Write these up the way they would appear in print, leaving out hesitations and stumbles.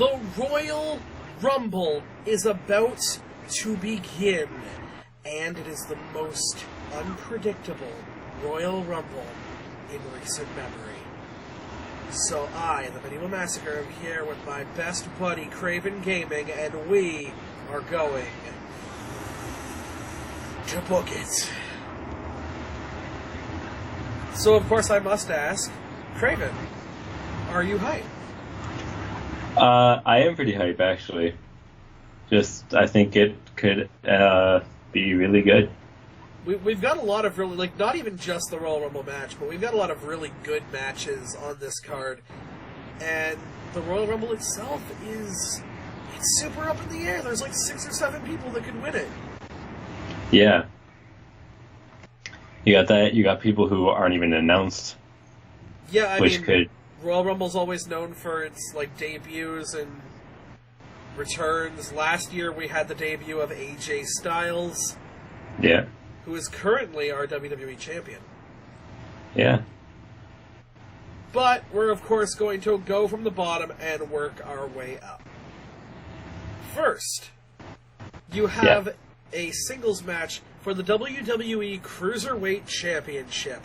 The Royal Rumble is about to begin, and it is the most unpredictable Royal Rumble in recent memory. So I, the Medieval Massacre, am here with my best buddy, Craven Gaming, and we are going to book it. So, of course, I must ask, Craven, are you hyped? I am pretty hype, actually. I think it could be really good. We've got a lot of really, not even just the Royal Rumble match, but we've got a lot of really good matches on this card. And the Royal Rumble itself it's super up in the air. There's like 6 or 7 people that could win it. Yeah. You got that. You got people who aren't even announced. Yeah, I mean, Royal Rumble's always known for its debuts and returns. Last year we had the debut of AJ Styles. Yeah. Who is currently our WWE champion. Yeah. But we're of course going to go from the bottom and work our way up. First, you have a singles match for the WWE Cruiserweight Championship.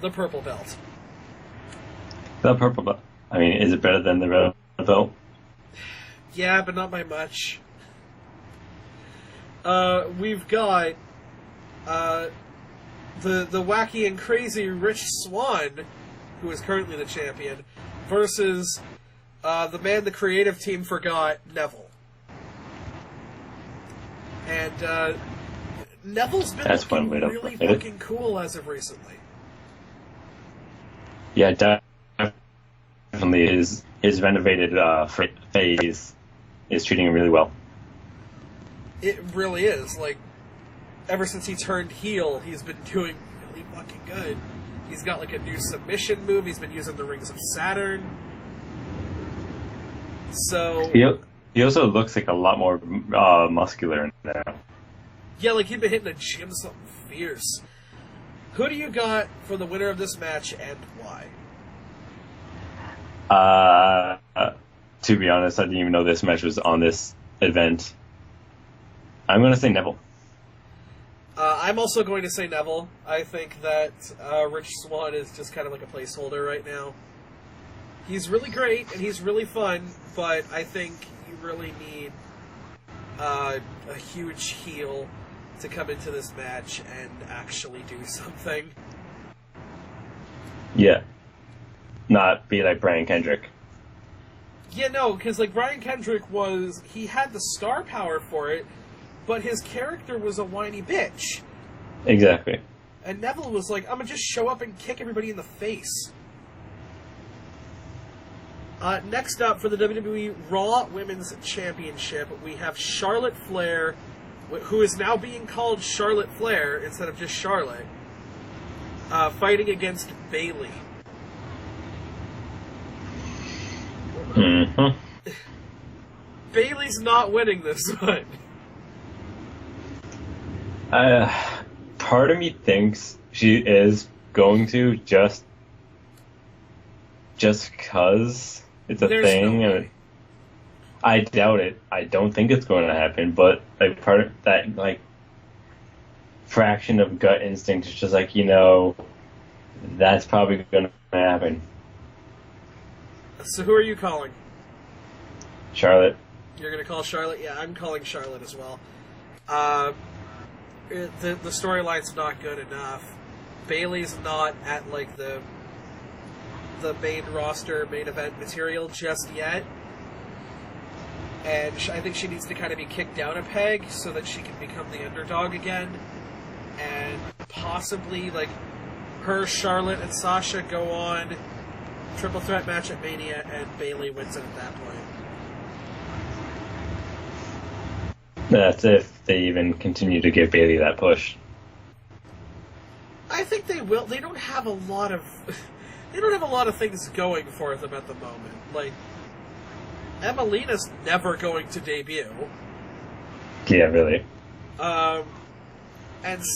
The Purple Belt. The Purple Belt. I mean, is it better than the Red Belt? Yeah, but not by much. We've got the wacky and crazy Rich Swann, who is currently the champion, versus the man the creative team forgot, Neville. And Neville's been looking really fucking cool as of recently. Yeah, definitely. His renovated phase is treating him really well. It really is. Ever since he turned heel, he's been doing really fucking good. He's got a new submission move. He's been using the Rings of Saturn. So he also looks like a lot more muscular now. Yeah, he'd been hitting a gym something fierce. Who do you got for the winner of this match and why? To be honest, I didn't even know this match was on this event. I'm going to say Neville. I'm also going to say Neville. I think that Rich Swann is just kind of like a placeholder right now. He's really great, and he's really fun, but I think you really need a huge heel to come into this match and actually do something. Yeah. Not be like Brian Kendrick. Yeah, no, because Brian Kendrick he had the star power for it, but his character was a whiny bitch. Exactly. And Neville was like, I'm gonna just show up and kick everybody in the face. Next up, for the WWE Raw Women's Championship, we have Charlotte Flair, who is now being called Charlotte Flair instead of just Charlotte, fighting against Bayley. Mm-hmm. Bayley's not winning this one. Part of me thinks she is going to just because it's a thing. No way. I doubt it. I don't think it's going to happen. But part of that fraction of gut instinct is just that's probably going to happen. So who are you calling? Charlotte. You're going to call Charlotte? Yeah, I'm calling Charlotte as well. The storyline's not good enough. Bayley's not at the main roster, main event material just yet. And I think she needs to kind of be kicked down a peg so that she can become the underdog again. And possibly, her, Charlotte, and Sasha go on triple threat match at Mania, and Bayley wins it at that point. That's if they even continue to give Bayley that push. I think they will. They don't have a lot of things going for them at the moment. Emelina's never going to debut. Yeah, really. And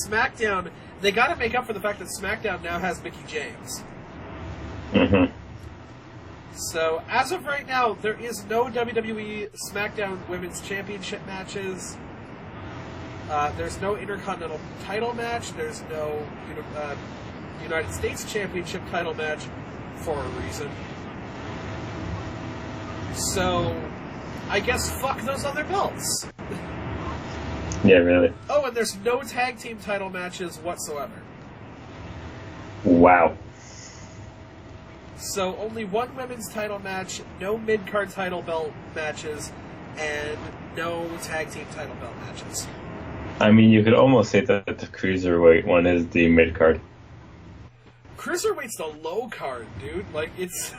SmackDown, they got to make up for the fact that SmackDown now has Mickie James. Mm-hmm. So, as of right now, there is no WWE SmackDown Women's Championship matches. There's no Intercontinental title match. There's no United States Championship title match for a reason. So, I guess fuck those other belts. Yeah, really. Oh, and there's no tag team title matches whatsoever. Wow. So only one women's title match, no mid-card title belt matches, and no tag team title belt matches. I mean, you could almost say that the cruiserweight one is the mid card. Cruiserweight's the low card, dude. Like, it's...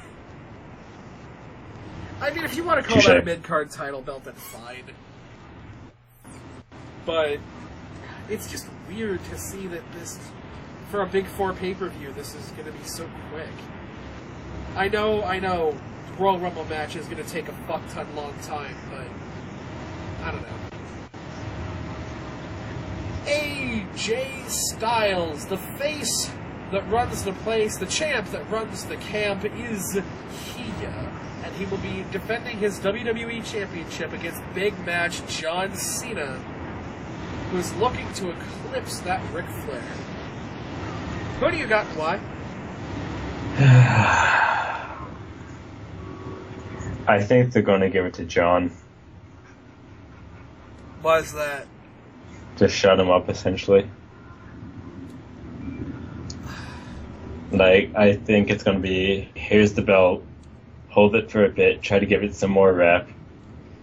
I mean, if you want to call that a mid-card title belt, then fine. But it's just weird to see that this, for a Big Four pay-per-view, this is going to be so quick. I know, Royal Rumble match is going to take a fuck-ton long time, but I don't know. AJ Styles, the face that runs the place, the champ that runs the camp, is here. And he will be defending his WWE Championship against big match John Cena, who is looking to eclipse that Ric Flair. Who do you got and why? I think they're going to give it to John. Why is that? Just shut him up, essentially. Like, I think it's going to be, here's the belt, hold it for a bit, try to give it some more rep.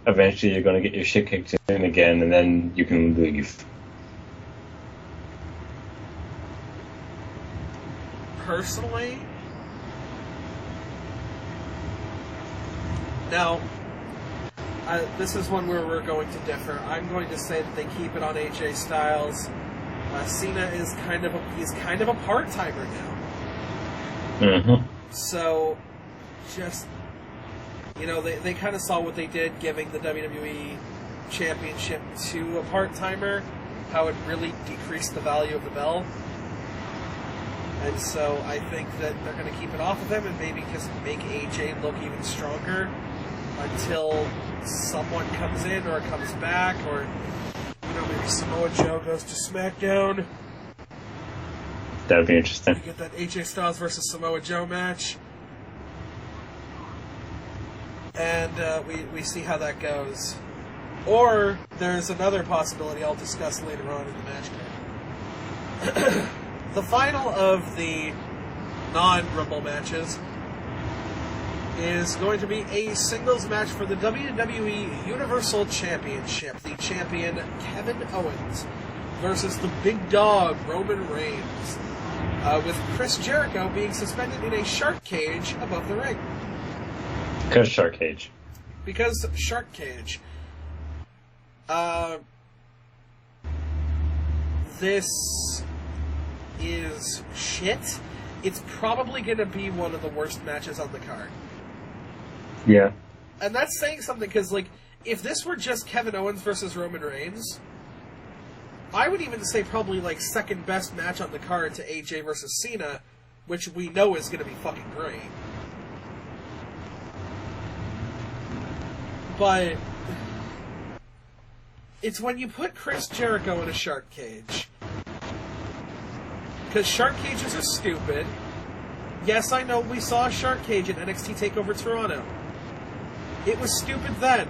Eventually you're going to get your shit kicked in again, and then you can leave. Personally, now, this is one where we're going to differ. I'm going to say that they keep it on AJ Styles. Cena is he's kind of a part-timer now. Mm-hmm. So, just, they kind of saw what they did giving the WWE Championship to a part-timer, how it really decreased the value of the belt. And so I think that they're going to keep it off of him and maybe just make AJ look even stronger until someone comes in or comes back, or maybe Samoa Joe goes to SmackDown. That would be interesting. You get that AJ Styles versus Samoa Joe match. And we see how that goes. Or there's another possibility I'll discuss later on in the match card. The final of the non-Rumble matches is going to be a singles match for the WWE Universal Championship. The champion, Kevin Owens, versus the big dog, Roman Reigns, with Chris Jericho being suspended in a shark cage above the ring. Because shark cage. Because shark cage. This is shit. It's probably going to be one of the worst matches on the card. Yeah. And that's saying something, because, if this were just Kevin Owens versus Roman Reigns, I would even say probably, second best match on the card to AJ versus Cena, which we know is going to be fucking great. But it's when you put Chris Jericho in a shark cage. Because shark cages are stupid. Yes, I know we saw a shark cage in NXT TakeOver Toronto. It was stupid then.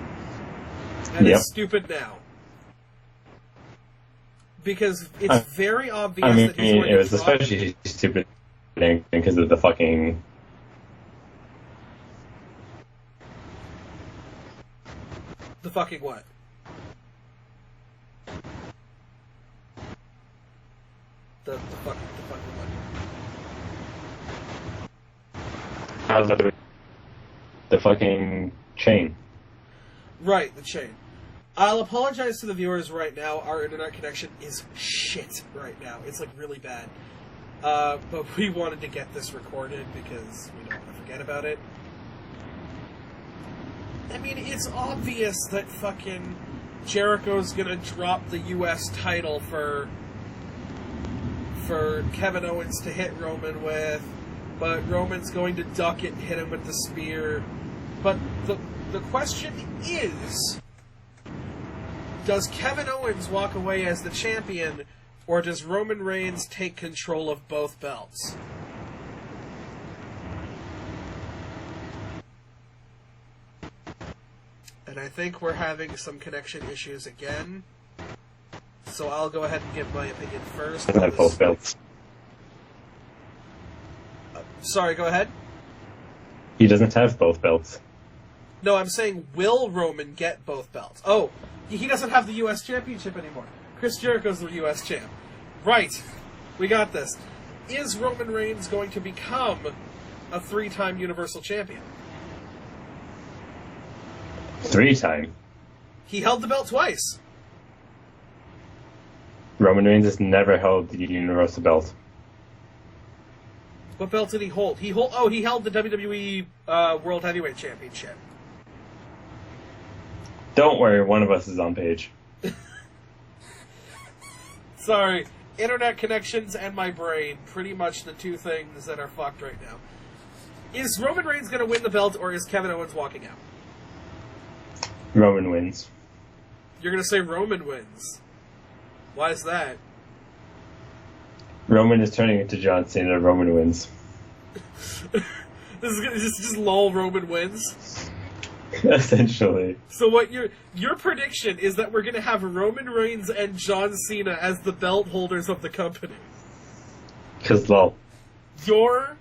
And It's stupid now. Because it's very obvious that he's going to it was especially stupid because of the fucking... The fucking what? The fucking what? The fucking chain. Right, the chain. I'll apologize to the viewers right now. Our internet connection is shit right now. It's, really bad. But we wanted to get this recorded because we don't want to forget about it. I mean, it's obvious that fucking Jericho's gonna drop the U.S. title for Kevin Owens to hit Roman with, but Roman's going to duck it and hit him with the spear. But the question is, does Kevin Owens walk away as the champion, or does Roman Reigns take control of both belts? And I think we're having some connection issues again. So I'll go ahead and give my opinion first. I have both belts. Sorry, go ahead. He doesn't have both belts. No, I'm saying, will Roman get both belts? Oh, he doesn't have the U.S. Championship anymore. Chris Jericho's the U.S. champ. Right. We got this. Is Roman Reigns going to become a 3-time Universal Champion? 3-time? He held the belt twice. Roman Reigns has never held the Universal belt. What belt did he hold? He held the WWE World Heavyweight Championship. Don't worry, one of us is on page. Sorry. Internet connections and my brain. Pretty much the two things that are fucked right now. Is Roman Reigns going to win the belt, or is Kevin Owens walking out? Roman wins. You're going to say Roman wins. Why is that? Roman is turning into John Cena. Roman wins. This is just lol. Roman wins. Essentially. So what your prediction is that we're going to have Roman Reigns and John Cena as the belt holders of the company. Because lol. Your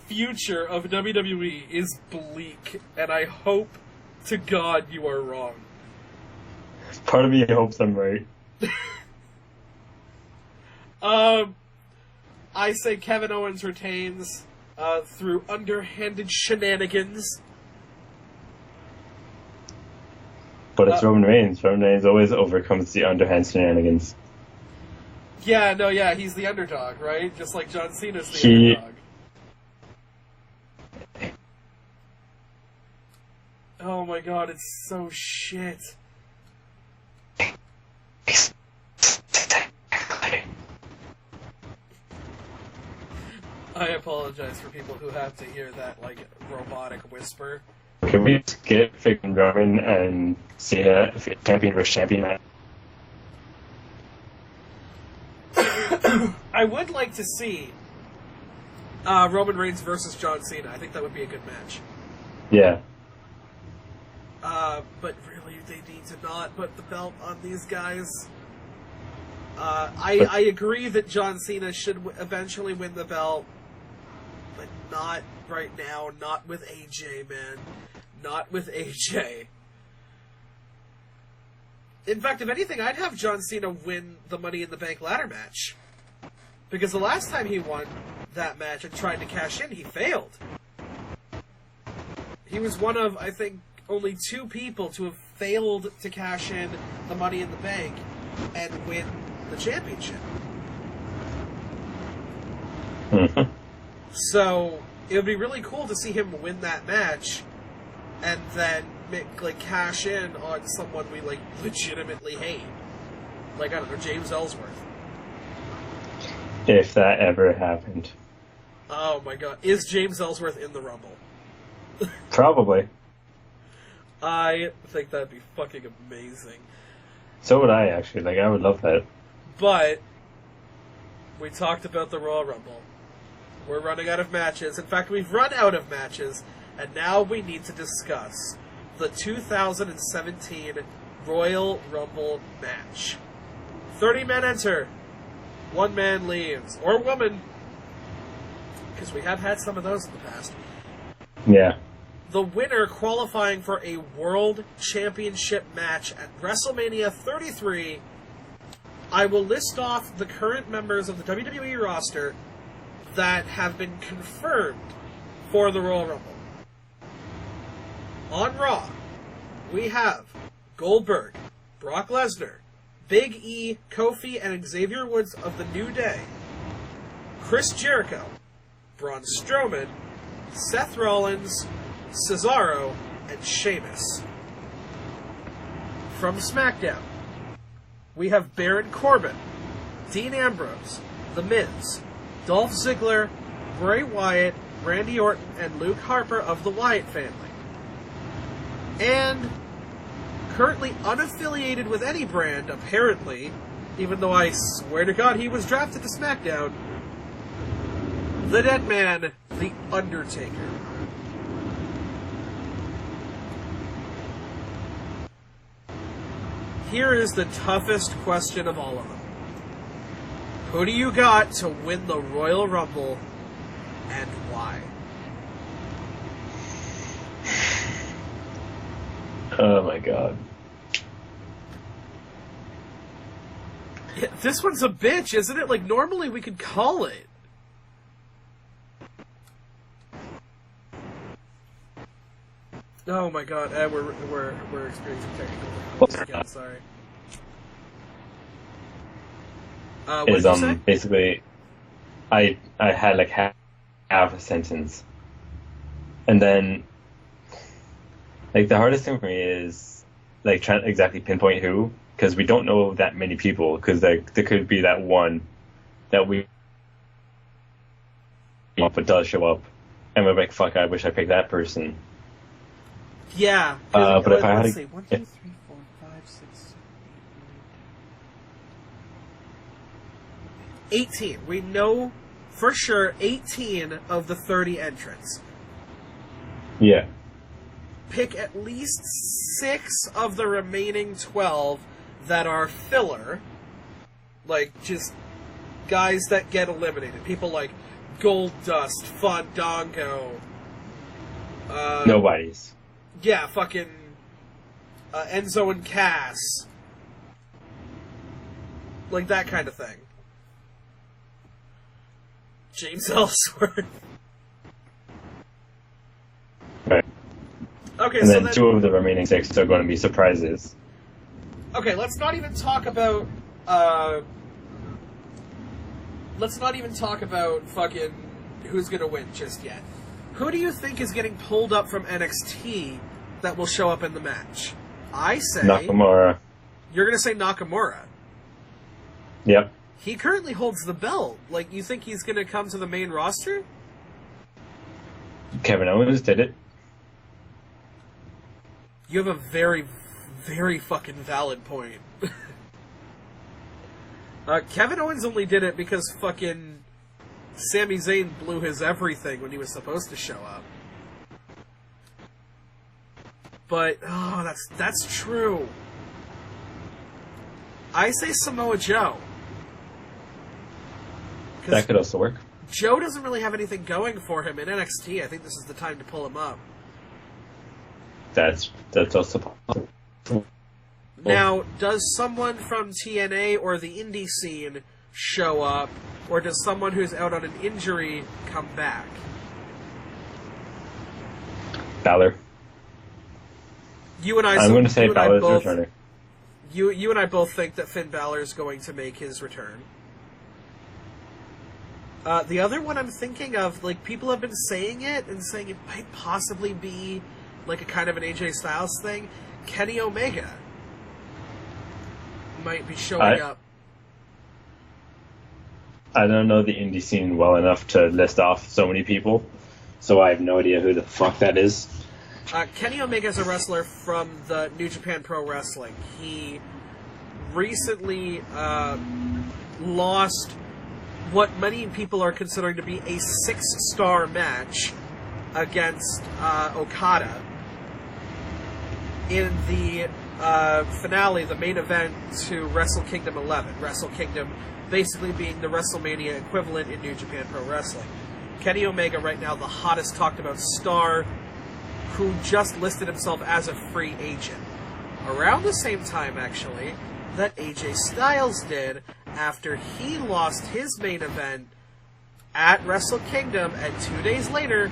future of WWE is bleak, and I hope to God you are wrong. Part of me hopes I'm right. I say Kevin Owens retains through underhanded shenanigans. But it's Roman Reigns. Roman Reigns always overcomes the underhand shenanigans. Yeah, he's the underdog, right? Just like John Cena's the underdog. Oh my god, it's so shit. I apologize for people who have to hear that, like, robotic whisper. Can we skip freaking Roman and Cena champion versus champion match? I would like to see Roman Reigns versus John Cena. I think that would be a good match. Yeah. But really, they need to not put the belt on these guys. I agree that John Cena should eventually win the belt, but not right now. Not with AJ, man. Not with AJ. In fact, if anything, I'd have John Cena win the Money in the Bank ladder match. Because the last time he won that match and tried to cash in, he failed. He was one of, I think, only 2 people to have failed to cash in the Money in the Bank and win the championship. Mm-hmm. So, it would be really cool to see him win that match and then cash in on someone we legitimately hate. Like, I don't know, James Ellsworth. If that ever happened. Oh my god. Is James Ellsworth in the Rumble? Probably. I think that'd be fucking amazing. So would I, actually. I would love that. But we talked about the Royal Rumble. We're running out of matches. In fact, we've run out of matches, and now we need to discuss the 2017 Royal Rumble match. 30 men enter. 1 man leaves. Or woman. Because we have had some of those in the past. Yeah. The winner qualifying for a World Championship match at WrestleMania 33. I will list off the current members of the WWE roster that have been confirmed for the Royal Rumble. On Raw, we have Goldberg, Brock Lesnar, Big E, Kofi, and Xavier Woods of the New Day, Chris Jericho, Braun Strowman, Seth Rollins, Cesaro, and Sheamus. From SmackDown, we have Baron Corbin, Dean Ambrose, The Miz, Dolph Ziggler, Bray Wyatt, Randy Orton, and Luke Harper of the Wyatt family. And currently unaffiliated with any brand, apparently, even though I swear to God he was drafted to SmackDown, the Dead Man, The Undertaker. Here is the toughest question of all of them. Who do you got to win the Royal Rumble, and why? Oh my god. Yeah, this one's a bitch, isn't it? Like, normally we could call it. Oh my god, we're experiencing technical difficulties again, sorry. What did you say? Basically, I had like half a sentence, and then like the hardest thing for me is like trying to exactly pinpoint who, because we don't know that many people, because there could be that one that we but does show up, and we're like, fuck, I wish I picked that person. Yeah. But if I had let's see, 1, 2, 3, 4, 5, 6, 7, 8, 9, 18. We know for sure 18 of the 30 entrants. Yeah. Pick at least 6 of the remaining 12 that are filler. Like, just guys that get eliminated. People like Goldust, Fandango. Nobody's. Yeah, fucking Enzo and Cass. Like that kind of thing. James Ellsworth. Right. Okay, and so then 2 of the remaining 6 are going to be surprises. Okay, let's not even talk about fucking who's gonna win just yet. Who do you think is getting pulled up from NXT that will show up in the match? I say Nakamura. You're gonna say Nakamura. Yep. He currently holds the belt. Like, you think he's gonna come to the main roster? Kevin Owens did it. You have a very, very fucking valid point. Kevin Owens only did it because fucking Sami Zayn blew his everything when he was supposed to show up. But, oh, that's true. I say Samoa Joe. That could also work. Joe doesn't really have anything going for him in NXT. I think this is the time to pull him up. That's also possible. Now, does someone from TNA or the indie scene show up, or does someone who's out on an injury come back? Balor. You and I. I'm going to say Balor's returning. You and I both think that Finn Balor is going to make his return. The other one I'm thinking of, like, people have been saying it and saying it might possibly be like a kind of an AJ Styles thing. Kenny Omega might be showing up. I don't know the indie scene well enough to list off so many people, so I have no idea who the fuck that is. Kenny Omega is a wrestler from the New Japan Pro Wrestling. He recently lost what many people are considering to be a 6-star match against Okada in the finale, the main event to Wrestle Kingdom 11. Wrestle Kingdom basically being the WrestleMania equivalent in New Japan Pro Wrestling. Kenny Omega, right now, the hottest talked about star, who just listed himself as a free agent. Around the same time, actually, that AJ Styles did after he lost his main event at Wrestle Kingdom, and 2 days later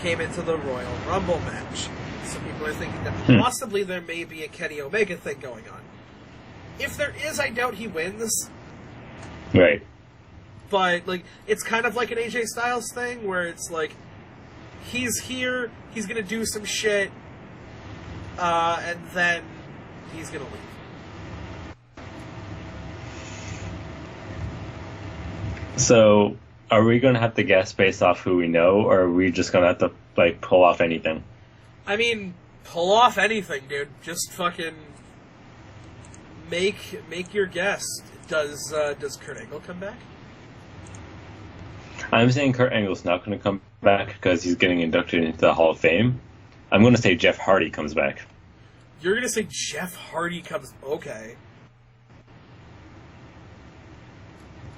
came into the Royal Rumble match. So people are thinking that possibly there may be a Kenny Omega thing going on. If there is, I doubt he wins. Right. But, like, it's kind of like an AJ Styles thing, where it's like, he's here, he's gonna do some shit, and then he's gonna leave. So, Are we going to have to guess based off who we know, or are we just going to have to like pull off anything? I mean, pull off anything, dude. Just fucking make your guess. Does Kurt Angle come back? I'm saying Kurt Angle's not going to come back because he's getting inducted into the Hall of Fame. I'm going to say Jeff Hardy comes back. You're going to say Jeff Hardy comes... Okay.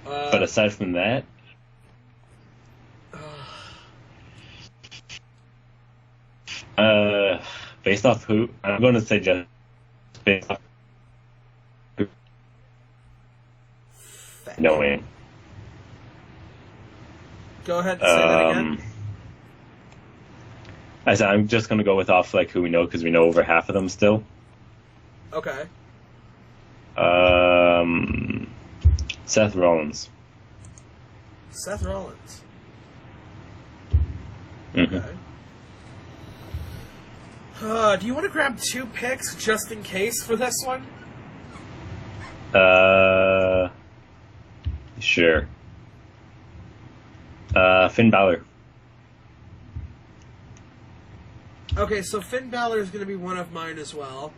But aside from that... based off who... I'm going to say Jeff... Based off... Knowing. Go ahead and say that again. I said I'm just going to go with off like who we know because we know over half of them still. Okay. Seth Rollins. Seth Rollins. Mm-hmm. Okay. Do you want to grab 2 picks just in case for this one? Sure. Finn Balor. Okay, so Finn Balor is going to be one of mine as well.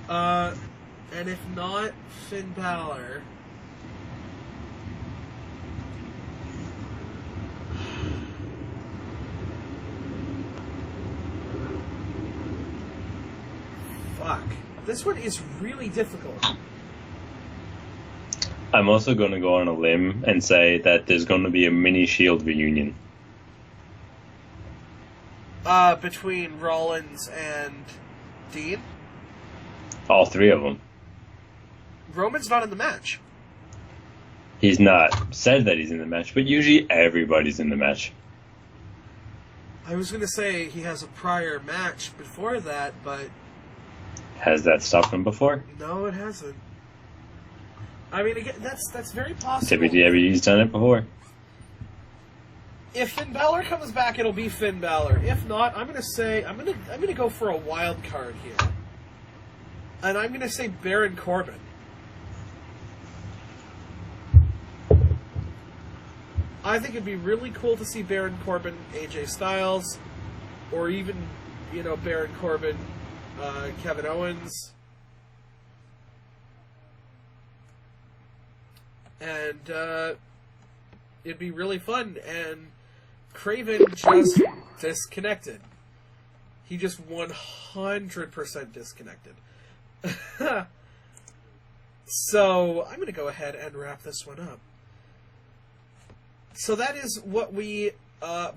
And if not Finn Balor... Fuck. This one is really difficult. I'm also going to go on a limb and say that there's going to be a mini Shield reunion. Between Rollins and Dean? All 3 of them. Roman's not in the match. He's not said that he's in the match, but usually everybody's in the match. I was going to say he has a prior match before that, but... Has that stopped him before? No, it hasn't. I mean, again, that's very possible. WWE's done it before. If Finn Balor comes back, it'll be Finn Balor. If not, I'm gonna go for a wild card here, and I'm gonna say Baron Corbin. I think it'd be really cool to see Baron Corbin, AJ Styles, or even Baron Corbin, Kevin Owens. And it'd be really fun. And Craven just disconnected. He just 100% disconnected. So I'm going to go ahead and wrap this one up. So that is what we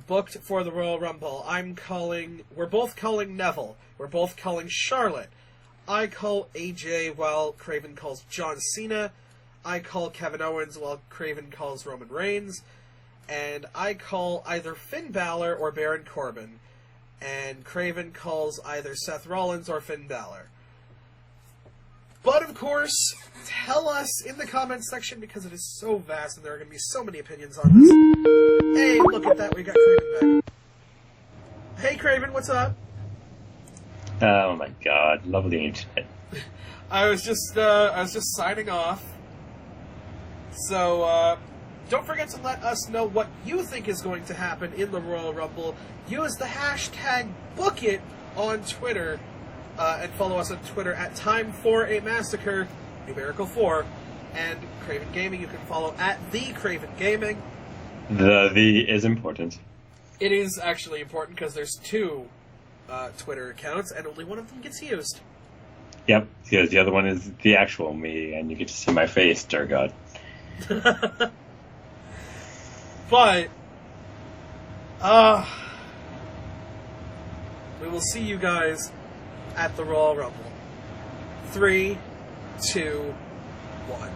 booked for the Royal Rumble. We're both calling Neville. We're both calling Charlotte. I call AJ while Craven calls John Cena. I call Kevin Owens while Craven calls Roman Reigns. And I call either Finn Balor or Baron Corbin. And Craven calls either Seth Rollins or Finn Balor. But, of course, tell us in the comments section, because it is so vast and there are going to be so many opinions on this. Hey, look at that, we got Craven back. Hey, Craven, what's up? Oh my god, lovely internet. I was just signing off. So, don't forget to let us know what you think is going to happen in the Royal Rumble. Use the hashtag BookIt on Twitter, and follow us on Twitter at Time4a numerical 4, and Craven Gaming. You can follow at The Craven Gaming. The is important. It is actually important because there's 2 Twitter accounts, and only one of them gets used. Yep, because the other one is the actual me, and you get to see my face, dear God. But, we will see you guys at the Royal Rumble. 3, 2, 1.